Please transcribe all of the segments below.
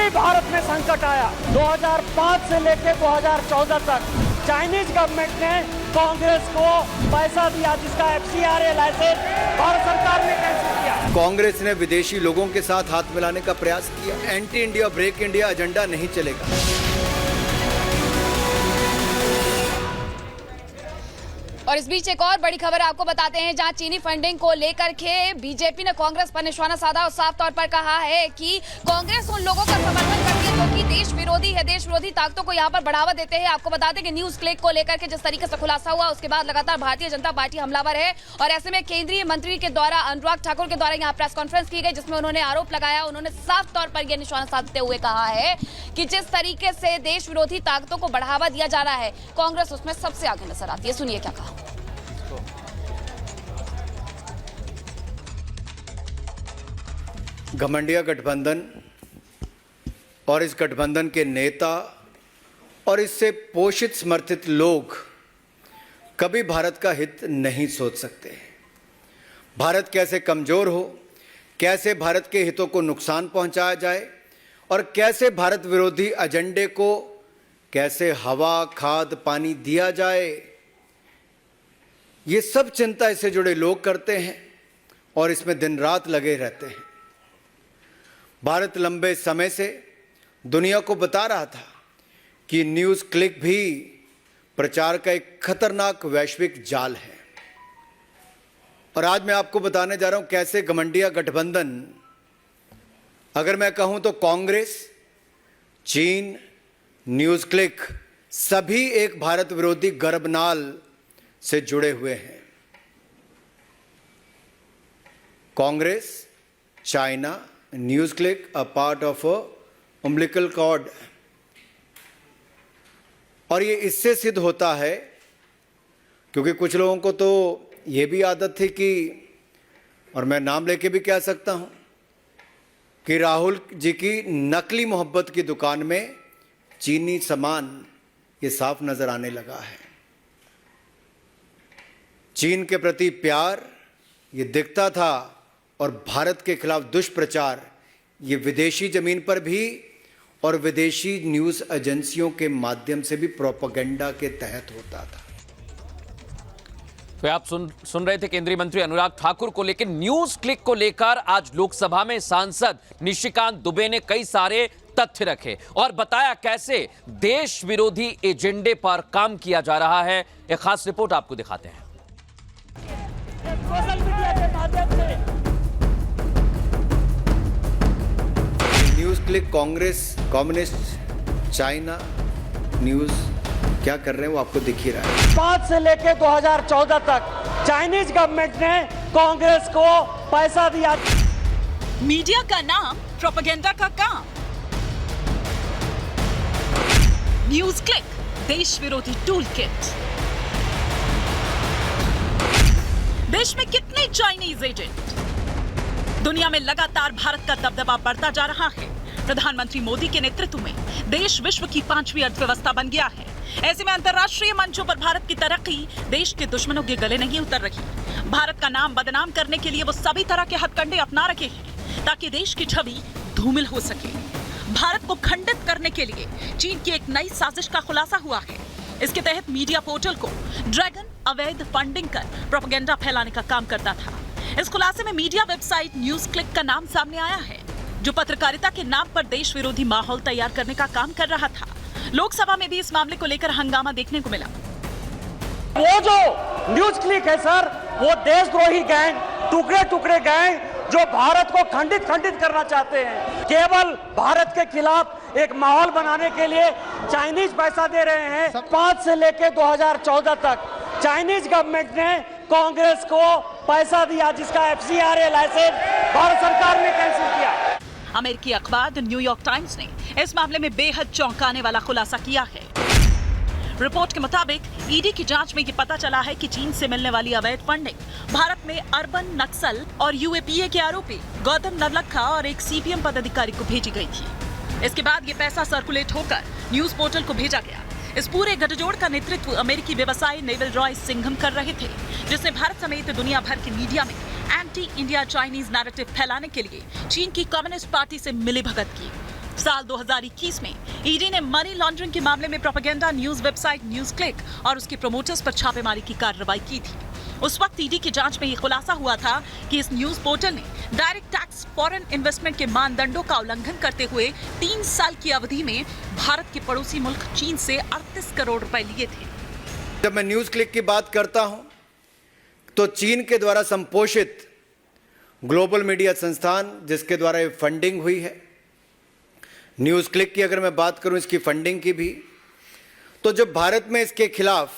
ही भारत में संकट आया। 2005 से लेकर 2014 तक चाइनीज गवर्नमेंट ने कांग्रेस को पैसा दिया, जिसका FCRA लाइसेंस भारत सरकार ने कैंसिल किया। कांग्रेस ने विदेशी लोगों के साथ हाथ मिलाने का प्रयास किया। Anti India break India agenda नहीं चलेगा। और इस बीच एक और बड़ी खबर आपको बताते हैं, जहां चीनी फंडिंग को लेकर के बीजेपी ने कांग्रेस पर निशाना साधा और साफ तौर पर कहा है कि कांग्रेस उन लोगों का समर्थन करती है जो कि देश विरोधी है, देश विरोधी ताकतों को यहां पर बढ़ावा देते हैं। आपको बता दें कि न्यूज क्लिक को लेकर के जिस तरीके से खुलासा हुआ, उसके बाद लगातार भारतीय जनता पार्टी हमलावर है और ऐसे में केंद्रीय मंत्री के द्वारा, अनुराग ठाकुर के द्वारा यहाँ प्रेस कॉन्फ्रेंस की गई, जिसमें उन्होंने आरोप लगाया। उन्होंने साफ तौर पर यह निशाना साधते हुए कहा है कि जिस तरीके से देश विरोधी ताकतों को बढ़ावा दिया जा रहा है, कांग्रेस उसमें सबसे आगे नजर आती है। सुनिए क्या कहा। घमंडिया गठबंधन और इस गठबंधन के नेता और इससे पोषित समर्थित लोग कभी भारत का हित नहीं सोच सकते। भारत कैसे कमजोर हो, कैसे भारत के हितों को नुकसान पहुंचाया जाए और कैसे भारत विरोधी एजेंडे को कैसे हवा, खाद, पानी दिया जाए, ये सब चिंता इससे जुड़े लोग करते हैं और इसमें दिन रात लगे रहते हैं। भारत लंबे समय से दुनिया को बता रहा था कि न्यूज़ क्लिक भी प्रचार का एक खतरनाक वैश्विक जाल है। और आज मैं आपको बताने जा रहा हूं कैसे घमंडिया गठबंधन, अगर मैं कहूं तो कांग्रेस, चीन, न्यूज़ क्लिक सभी एक भारत विरोधी गर्भनाल से जुड़े हुए हैं। Congress, China, news click a part of umbilical cord। और ये इससे सिद्ध होता है क्योंकि कुछ लोगों को तो ये भी आदत थी कि, और मैं नाम लेके भी कह सकता हूं, कि राहुल जी की नकली मोहब्बत की दुकान में चीनी सामान ये साफ नजर आने लगा है। चीन के प्रति प्यार ये दिखता था और भारत के खिलाफ दुष्प्रचार ये विदेशी जमीन पर भी और विदेशी न्यूज़ एजेंसियों के माध्यम से भी प्रोपेगेंडा के तहत होता था। तो आप सुन रहे थे केंद्रीय मंत्री अनुराग ठाकुर को, लेकिन न्यूज़ क्लिक को लेकर आज लोकसभा में सांसद निशिकांत दुबे ने कई सारे तथ्य रखे और बताया कैसे देश विरोधी एजेंडे पर काम किया जा रहा है। एक खास रिपोर्ट आपको दिखाते हैं। सोशल मीडिया के माध्यम से news click, Congress, communist, China news क्या कर रहे हैं वो आपको दिख ही रहा है। 5 से लेकर 2014 तक चाइनीज गवर्नमेंट ने कांग्रेस को पैसा दिया। मीडिया का नाम, प्रोपेगेंडा का काम। न्यूज़ क्लिक, देश विरोधी टूल किट। देश में कितने चाइनीज एजेंट? दुनिया में लगातार भारत का दबदबा बढ़ता जा रहा है। प्रधानमंत्री मोदी के नेतृत्व में देश विश्व की 5वीं अर्थव्यवस्था बन गया है। ऐसे में अंतर्राष्ट्रीय मंचों पर भारत की तरक्की देश के दुश्मनों के गले नहीं उतर रही। भारत का नाम बदनाम करने के लिए वो सभी तरह के हथकंडे अपना रखे हैं ताकि देश की छवि धूमिल हो सके। भारत को खंडित करने के लिए चीन की एक नई साजिश का खुलासा हुआ है। इसके तहत मीडिया पोर्टल को ड्रैगन अवैध फंडिंग कर प्रोपेगेंडा फैलाने का काम करता था। इस खुलासे में मीडिया वेबसाइट न्यूज़ क्लिक का नाम सामने आया है, जो पत्रकारिता के नाम पर देश विरोधी माहौल तैयार करने का काम कर रहा था। लोकसभा में भी इस मामले को लेकर हंगामा देखने को मिला। वो जो न्यूज़ क्लिक है सर, वो देशद्रोही गैंग, टुकड़े टुकड़े गैंग जो भारत को खंडित करना चाहते हैं। केवल भारत के खिलाफ एक माहौल बनाने के लिए चाइनीज पैसा दे रहे हैं। 5 से लेकर 2014 तक चाइनीज गवर्नमेंट ने कांग्रेस को पैसा दिया, जिसका FCRA लाइसेंस भारत सरकार ने कैंसिल किया। अमेरिकी अखबार द न्यूयॉर्क टाइम्स ने इस मामले में बेहद चौंकाने वाला खुलासा किया है। रिपोर्ट के मुताबिक ईडी की जांच में ये पता चला है कि चीन से मिलने वाली अवैध फंडिंग भारत में अर्बन नक्सल और UAPA के आरोपी गौतम नवलखा और एक CPM पदाधिकारी को भेजी गई थी। इसके बाद ये पैसा सर्कुलेट होकर न्यूज पोर्टल को भेजा गया। इस पूरे गठजोड़ का नेतृत्व अमेरिकी व्यवसायी नेवल रॉय सिंघम कर रहे थे, जिसने भारत समेत दुनिया भर के मीडिया में एंटी इंडिया चाइनीज नैरेटिव फैलाने के लिए चीन की कम्युनिस्ट पार्टी से मिलीभगत की। साल 2021 में ईडी ने मनी लॉन्ड्रिंग के मामले में propaganda news website news click और उसके प्रमोटर्स पर छापेमारी की कार्रवाई की थी। उस वक्त ईडी की जांच में यह खुलासा हुआ था कि इस न्यूज पोर्टल ने डायरेक्ट टैक्स फॉरेन इन्वेस्टमेंट के मानदंडों का उल्लंघन करते हुए 3 साल की अवधि में भारत के पड़ोसी मुल्क चीन से 38 करोड़ रुपए लिए थे। जब मैं न्यूज क्लिक की बात करता हूं तो चीन के द्वारा संपोषित ग्लोबल मीडिया संस्थान जिसके द्वारा ये फंडिंग हुई है, न्यूज क्लिक की अगर मैं बात करूं इसकी फंडिंग की भी, तो जब भारत में इसके खिलाफ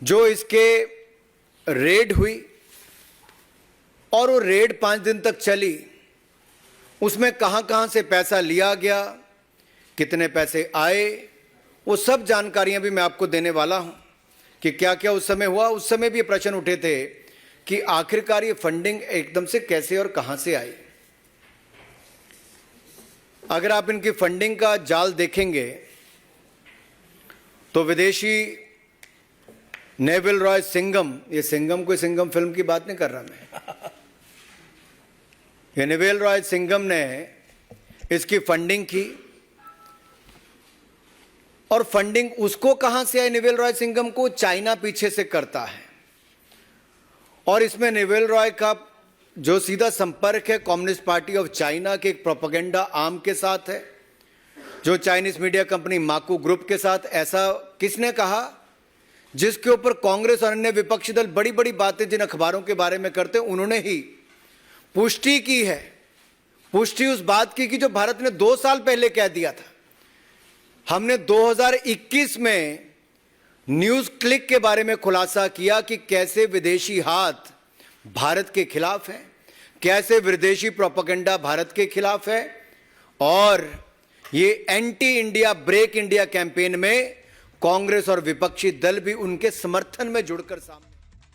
जो इसके रेड हुई और वो रेड 5 दिन तक चली, उसमें कहां से पैसा लिया गया, कितने पैसे आए, वो सब जानकारियां भी मैं आपको देने वाला हूं कि क्या क्या उस समय हुआ। उस समय भी प्रश्न उठे थे कि आखिरकार ये फंडिंग एकदम से कैसे और कहां से आई। अगर आप इनकी फंडिंग का जाल देखेंगे तो विदेशी नेविल रॉय सिंघम, ये सिंघम कोई सिंघम फिल्म की बात नहीं कर रहा मैं, ये नेविल रॉय सिंघम ने इसकी फंडिंग की। और फंडिंग उसको कहां से आई? नेविल रॉय सिंघम को चाइना पीछे से करता है और इसमें नेविल रॉय का जो सीधा संपर्क है कम्युनिस्ट पार्टी ऑफ चाइना के एक प्रोपेगेंडा आर्म के साथ है, जो चाइनीज मीडिया कंपनी माकू ग्रुप के साथ। ऐसा किसने कहा? जिसके ऊपर कांग्रेस और अन्य विपक्षी दल बड़ी बड़ी बातें जिन अखबारों के बारे में करते हैं, उन्होंने ही पुष्टि की है। पुष्टि उस बात की कि जो भारत ने 2 साल पहले कह दिया था। हमने 2021 में न्यूज क्लिक के बारे में खुलासा किया कि कैसे विदेशी हाथ भारत के खिलाफ है, कैसे विदेशी प्रोपेगेंडा भारत के खिलाफ है, और ये anti India break India campaign में कांग्रेस और विपक्षी दल भी उनके समर्थन में जुड़कर सामने